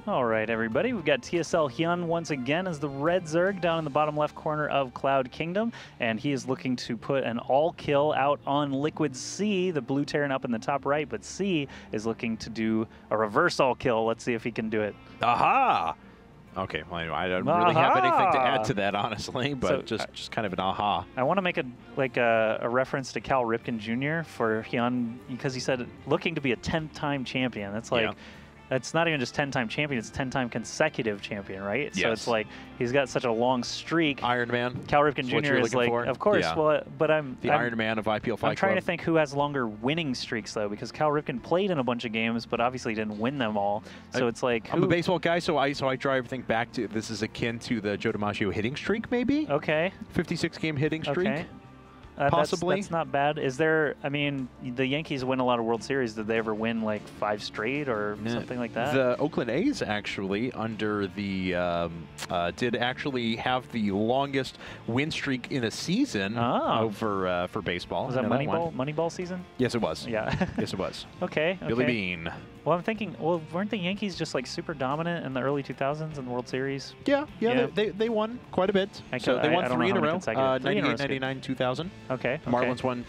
All right, everybody. We've got TSL.HyuN once again as the red Zerg down in the bottom left corner of Cloud Kingdom, and he is looking to put an all-kill out on Liquid.Sea, the blue Terran up in the top right, but C is looking to do a reverse all-kill. Let's see if he can do it. Aha! Okay, well, I don't really have anything to add to that, honestly, but so, just kind of an aha. I want to make a reference to Cal Ripken Jr. for HyuN, because he said looking to be a 10th-time champion. That's like... Yeah. It's not even just 10-time champion, it's 10-time consecutive champion, right? Yes. So it's like, he's got such a long streak. Iron Man. Cal Ripken Jr. is like, of course, yeah. well, but I'm... Iron Man of IPL Fight I'm trying to think who has longer winning streaks, though, because Cal Ripken played in a bunch of games, but obviously didn't win them all. So it's like... I'm a baseball guy, so I draw everything back to, this is akin to the Joe DiMaggio hitting streak, maybe? Okay. 56-game hitting streak. Okay. Possibly. That's not bad. Is there, I mean, the Yankees win a lot of World Series. Did they ever win like 5 straight or something like that? The Oakland A's actually under the, did actually have the longest win streak in a season over for baseball. Was that Moneyball season? Yes, it was. Yeah. Yes, it was. Okay. Billy Bean. Well, I'm thinking, well, weren't the Yankees just like super dominant in the early 2000s in the World Series? Yeah. They won quite a bit. So they won 3 in a row. 98, 99, 2000. Okay. Marlins won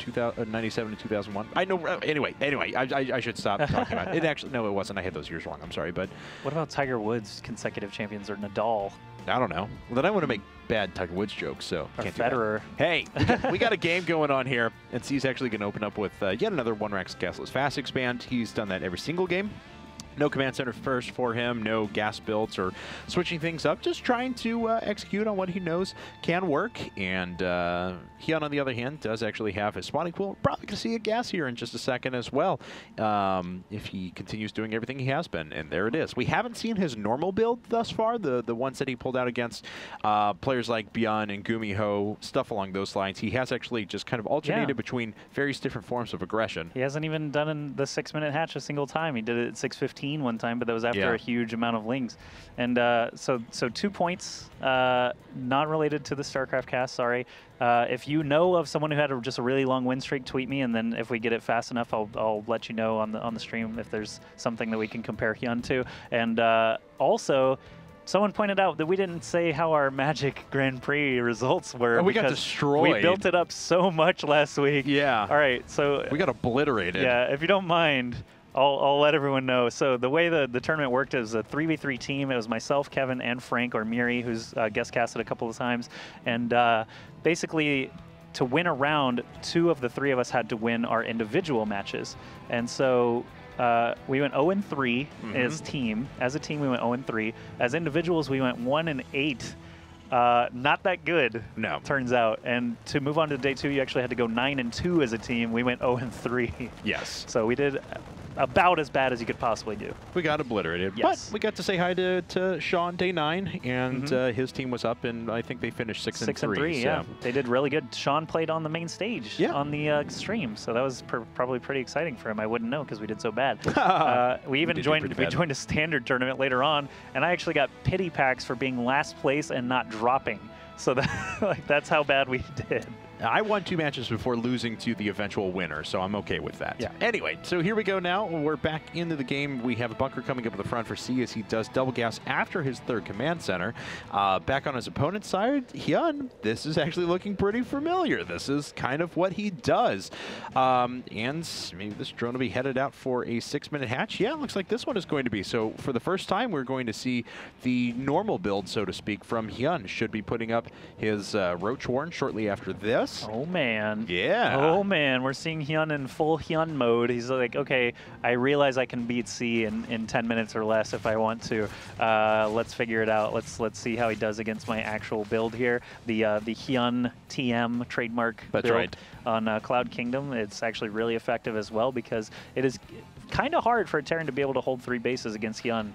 97 and 2001. I know. Anyway, I should stop talking about it. It actually, no, it wasn't. I had those years wrong. I'm sorry, but what about Tiger Woods consecutive champions or Nadal? I don't know. Well, then I want to make bad Tiger Woods jokes, so or can't Federer. Do that. Hey, we got a game going on here, and C's actually going to open up with yet another One Rax Gasless Fast Expand. He's done that every single game. No command center first for him, no gas builds or switching things up, just trying to execute on what he knows can work. And HyuN, on the other hand, does actually have his spawning pool. Probably going to see a gas here in just a second as well, if he continues doing everything he has been. And there it is. We haven't seen his normal build thus far, the ones that he pulled out against players like HyuN and Gumiho, stuff along those lines. He has actually just kind of alternated between various different forms of aggression. He hasn't even done in the 6-minute hatch a single time. He did it at 6:15 one time, but that was after a huge amount of lings. And so 2 points, not related to the StarCraft cast, sorry. If you know of someone who had just a really long win streak, tweet me, and then if we get it fast enough, I'll let you know on the stream if there's something that we can compare HyuN to. And also, someone pointed out that we didn't say how our Magic Grand Prix results were. Oh, we got destroyed. We built it up so much last week. Yeah. All right, so we got obliterated. Yeah, if you don't mind, I'll let everyone know. So the way the tournament worked is a 3v3 team. It was myself, Kevin, and Frank, or Miri, who's guest casted a couple of times. And basically, to win a round, 2 of the 3 of us had to win our individual matches. And so we went 0-3 as team. As a team, we went 0-3. As individuals, we went 1-8. Not that good, no. Turns out. And to move on to day 2, you actually had to go 9-2 as a team. We went 0-3. Yes. So we did about as bad as you could possibly do. We got obliterated. Yes. But we got to say hi to Sean day 9, and his team was up, and I think they finished 6-3. Yeah. They did really good. Sean played on the main stage on the stream, so that was probably pretty exciting for him. I wouldn't know because we did so bad. We even joined a standard tournament later on, and I actually got pity packs for being last place and not dropping. So that's how bad we did. I won 2 matches before losing to the eventual winner, so I'm okay with that. Yeah. Anyway, so here we go now. We're back into the game. We have a bunker coming up in the front for C as he does double gas after his 3rd command center. Back on his opponent's side, HyuN, this is actually looking pretty familiar. This is kind of what he does. And maybe this drone will be headed out for a 6-minute hatch. Yeah, it looks like this one is going to be. So for the first time, we're going to see the normal build, so to speak, from HyuN. Should be putting up his Roach Warren shortly after this. Oh, man. Yeah. Oh, man. We're seeing HyuN in full HyuN mode. He's like, okay, I realize I can beat C in 10 minutes or less if I want to. Let's figure it out. Let's see how he does against my actual build here. The HyuN TM trademark build on Cloud Kingdom. It's actually really effective as well because it is kind of hard for a Terran to be able to hold 3 bases against HyuN.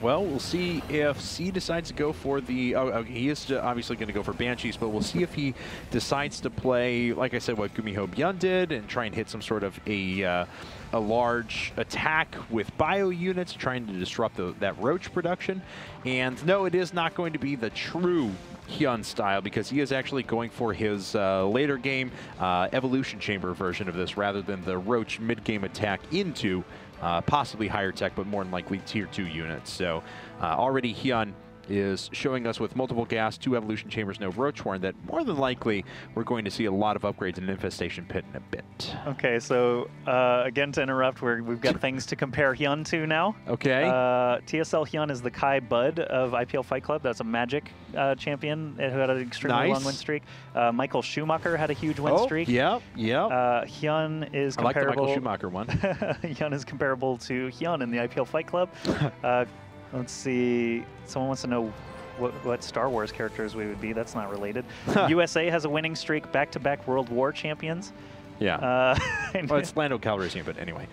Well, we'll see if C decides to go for the... he is obviously going to go for Banshees, but we'll see if he decides to play, like I said, what Gumiho HyuN did and try and hit some sort of a large attack with bio units, trying to disrupt that Roach production. And no, it is not going to be the true HyuN style because he is actually going for his later game Evolution Chamber version of this rather than the Roach mid-game attack into possibly higher tech, but more than likely tier 2 units. So already HyuN is showing us with multiple gas, 2 evolution chambers, no roach horn, that more than likely we're going to see a lot of upgrades in an infestation pit in a bit. Okay, so again to interrupt, we've got things to compare HyuN to now. Okay. TSL.HyuN is the Kai Bud of IPL Fight Club. That's a Magic champion who had an extremely long win streak. Michael Schumacher had a huge win streak. Yep. HyuN is comparable. I like the Michael Schumacher one. HyuN is comparable to HyuN in the IPL Fight Club. Let's see. Someone wants to know what Star Wars characters we would be. That's not related. USA has a winning streak, back-to-back World War champions. Yeah. Well, it's Lando Calrissian, but anyway.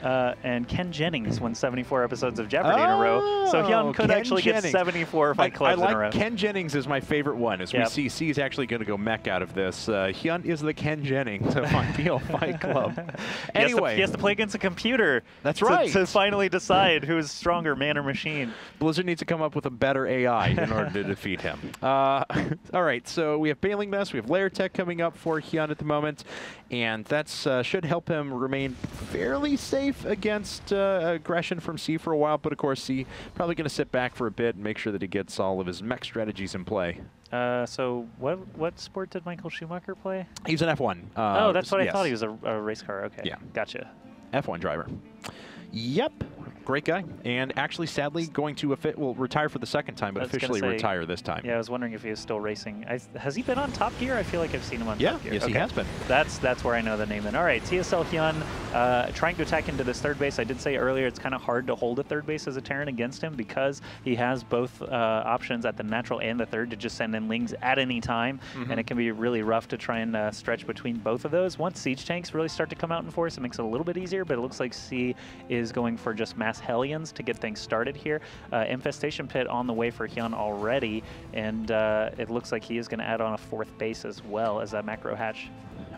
And Ken Jennings won 74 episodes of Jeopardy in a row. So HyuN could actually get 74 fight clubs in a row. Ken Jennings is my favorite one. As we see, C is actually going to go mech out of this. HyuN is the Ken Jennings of IPL Fight Club. Anyway. He has to play against a computer. That's right. To finally decide who is stronger, man or machine. Blizzard needs to come up with a better AI in order to defeat him. All right, so we have Bailing Mess. We have Layer Tech coming up for HyuN at the moment. And that's should help him remain fairly safe against aggression from C for a while. But of course, C probably going to sit back for a bit and make sure that he gets all of his mech strategies in play. So what sport did Michael Schumacher play? He's an F1. Oh, that's what I thought. He was a race car. Okay. Yeah. Gotcha. F1 driver. Yep. Great guy. And actually, sadly, going to retire for the second time, but officially retire this time. Yeah, I was wondering if he was still racing. Has he been on Top Gear? I feel like I've seen him on Top Gear. Yes, he has been. That's where I know the name then. All right, TSL.HyuN trying to attack into this third base. I did say earlier it's kind of hard to hold a third base as a Terran against him because he has both options at the natural and the third to just send in Lings at any time, and it can be really rough to try and stretch between both of those. Once siege tanks really start to come out in force, it makes it a little bit easier, but it looks like C is going for just mass Hellions to get things started here. Infestation Pit on the way for HyuN already, and it looks like he is going to add on a fourth base as well as that macro hatch.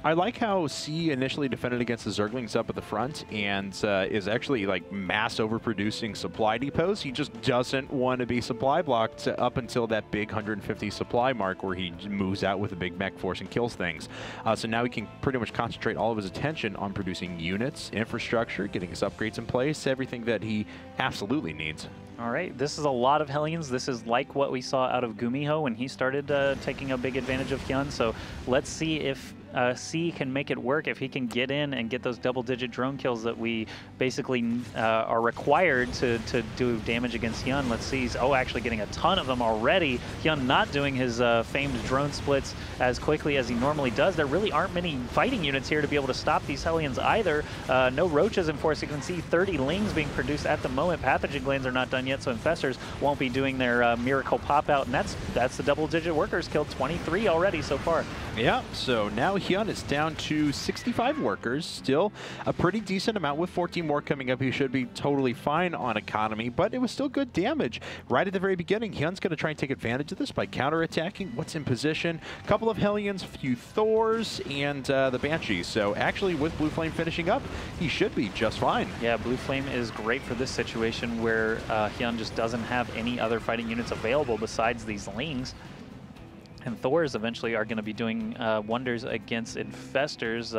I like how C initially defended against the Zerglings up at the front and is actually like mass overproducing supply depots. He just doesn't want to be supply blocked up until that big 150 supply mark where he moves out with a big mech force and kills things. So now he can pretty much concentrate all of his attention on producing units, infrastructure, getting his upgrades in place, everything that he absolutely needs. All right, this is a lot of Hellions. This is like what we saw out of Gumiho when he started taking a big advantage of HyuN. So let's see if C can make it work, if he can get in and get those double-digit drone kills that we basically are required to do damage against HyuN. Let's see, he's actually getting a ton of them already. HyuN not doing his famed drone splits as quickly as he normally does. There really aren't many fighting units here to be able to stop these Hellions either. No roaches in force. You can see 30 Lings being produced at the moment. Pathogen glands are not done yet, so infestors won't be doing their miracle pop-out, and that's the double-digit workers killed, 23 already so far. Yeah, so now HyuN is down to 65 workers, still a pretty decent amount. With 14 more coming up, he should be totally fine on economy, but it was still good damage. Right at the very beginning, HyuN's going to try and take advantage of this by counterattacking what's in position. A couple of Hellions, a few Thors, and the Banshees. So actually, with Blue Flame finishing up, he should be just fine. Yeah, Blue Flame is great for this situation where HyuN just doesn't have any other fighting units available besides these Lings. And Thors eventually are going to be doing wonders against infestors.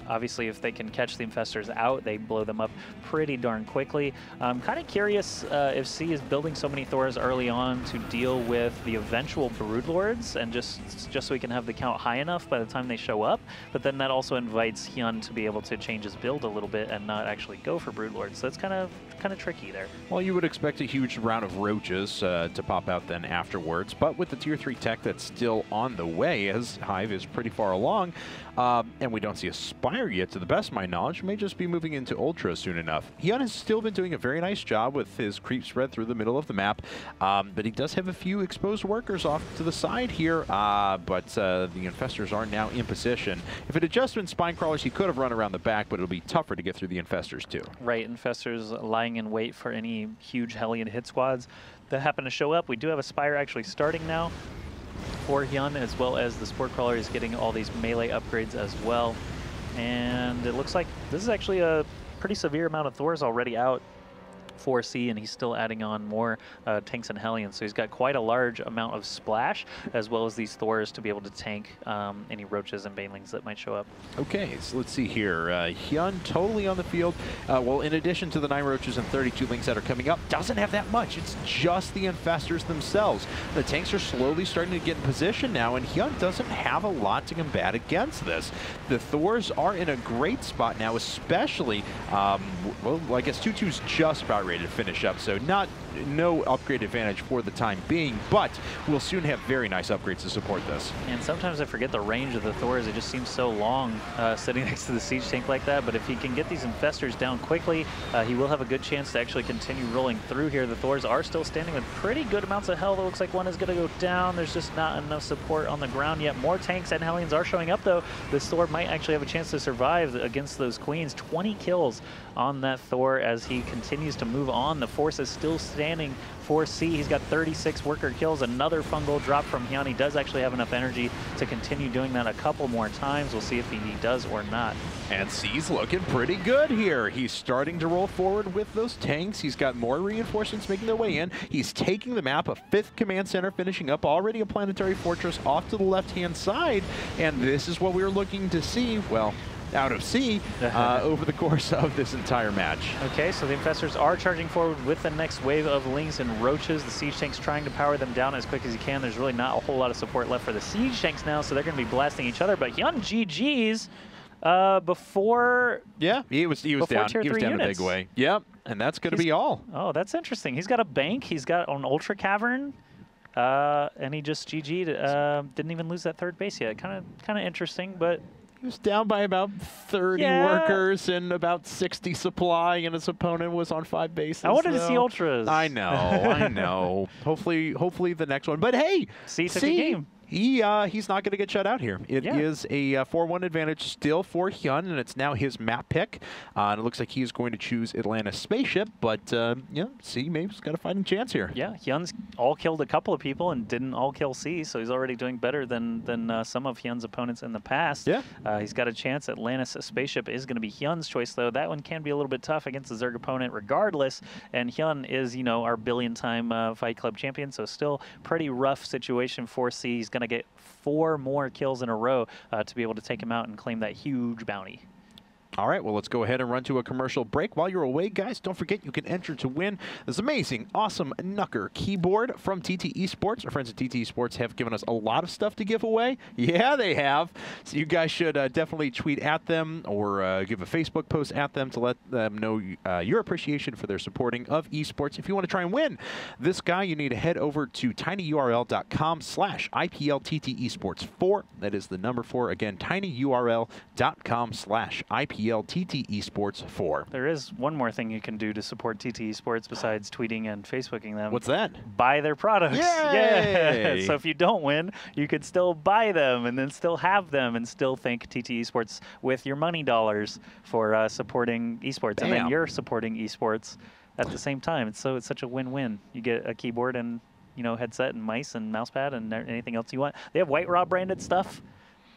Obviously, if they can catch the infestors out, they blow them up pretty darn quickly. I'm kind of curious if C is building so many Thors early on to deal with the eventual Broodlords, and just so we can have the count high enough by the time they show up. But then that also invites HyuN to be able to change his build a little bit and not actually go for Broodlords. So it's kind of tricky there. Well, you would expect a huge round of roaches to pop out then afterwards, but with the tier 3 tech that's still on the way, as Hive is pretty far along, and we don't see a Spire yet, to the best of my knowledge. May just be moving into Ultra soon enough. HyuN has still been doing a very nice job with his creep spread through the middle of the map, but he does have a few exposed workers off to the side here, but the infestors are now in position. If it had just been Spine Crawlers, he could have run around the back, but it'll be tougher to get through the infestors too. Right, infestors lying in wait for any huge Hellion hit squads that happen to show up. We do have a Spire actually starting now for HyuN, as well as the Sport Crawler is getting all these melee upgrades as well. And it looks like this is actually a pretty severe amount of Thors already out. 4C, and he's still adding on more tanks and Hellions. So he's got quite a large amount of splash, as well as these Thors to be able to tank any Roaches and Banelings that might show up. Okay, so let's see here. HyuN totally on the field. Well, in addition to the 9 Roaches and 32 Lings that are coming up, doesn't have that much. It's just the Infestors themselves. The tanks are slowly starting to get in position now, and HyuN doesn't have a lot to combat against this. The Thors are in a great spot now, especially, well, I guess 2-2's just about ready to finish up, so no upgrade advantage for the time being, but we'll soon have very nice upgrades to support this. And sometimes I forget the range of the Thors. It just seems so long sitting next to the siege tank like that, but if he can get these Infestors down quickly, he will have a good chance to actually continue rolling through here. The Thors are still standing with pretty good amounts of health. It looks like one is going to go down. There's just not enough support on the ground yet. More tanks and Hellions are showing up, though. This Thor might actually have a chance to survive against those Queens. 20 kills on that Thor as he continues to move on. The force is still standing for C. He's got 36 worker kills. Another fungal drop from HyuN. He does actually have enough energy to continue doing that a couple more times. We'll see if he does or not. And C's looking pretty good here. He's starting to roll forward with those tanks. He's got more reinforcements making their way in. He's taking the map, a 5th command center finishing up, already a planetary fortress off to the left-hand side. And this is what we were looking to see, well, out of C over the course of this entire match. Okay, so the Infestors are charging forward with the next wave of Lings and Roaches. The siege tank's trying to power them down as quick as he can. There's really not a whole lot of support left for the siege tanks now, so they're going to be blasting each other. But HyuN GG's before... Yeah, he was down. He was down in a big way. Yep, and that's going to be all. Oh, that's interesting. He's got a bank. He's got an Ultra Cavern. And he just GG'd. Didn't even lose that 3rd base yet. Kind of interesting, but... He was down by about 30 workers and about 60 supply, and his opponent was on 5 bases. I wanted to see Ultras. I know, I know. Hopefully the next one. But hey, C took a game. He's not going to get shut out here. It is a 4-1 advantage still for HyuN, and it's now his map pick. And it looks like he's going to choose Atlantis Spaceship, but yeah, C maybe's got a fighting chance here. Yeah, HyuN's all killed a couple of people and didn't all kill C, so he's already doing better than some of HyuN's opponents in the past. Yeah, he's got a chance. Atlantis Spaceship is going to be HyuN's choice, though. That one can be a little bit tough against the Zerg opponent regardless, and HyuN is, you know, our billion-time Fight Club champion, so still pretty rough situation for C. He's going to get 4 more kills in a row to be able to take him out and claim that huge bounty. All right, well, let's go ahead and run to a commercial break. While you're away, guys, don't forget you can enter to win this amazing, awesome Nucker keyboard from TT Esports. Our friends at TT Esports have given us a lot of stuff to give away. Yeah, they have. So you guys should definitely tweet at them or give a Facebook post at them to let them know your appreciation for their supporting of esports. If you want to try and win this guy, you need to head over to tinyurl.com/IPLTTesports4. That is the number 4. Again, tinyurl.com/IPLTTesports4. Esports4. There is one more thing you can do to support TT Esports besides tweeting and Facebooking them. What's that? Buy their products. Yay! Yeah. So if you don't win, you could still buy them and then still have them and still thank TT Esports with your money dollars for supporting esports. Bam. And then you're supporting esports at the same time. It's such a win-win. You get a keyboard and, you know, headset and mice and mousepad and anything else you want. They have White Raw branded stuff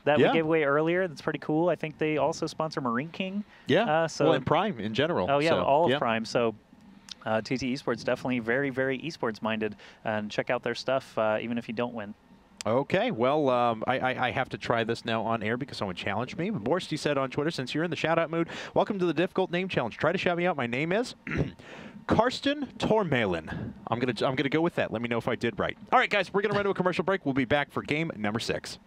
that we gave away earlier. That's pretty cool. I think they also sponsor Marine King. Yeah, well, and Prime in general. Oh, yeah, so, all of Prime. So TT Esports definitely very, very esports minded. And check out their stuff even if you don't win. Okay, well, I have to try this now on air because someone challenged me. Borsty said on Twitter, since you're in the shout-out mood, welcome to the difficult name challenge. Try to shout me out. My name is Karsten Tormalen. I'm gonna go with that. Let me know if I did right. All right, guys, we're gonna run to a commercial break. We'll be back for game number 6.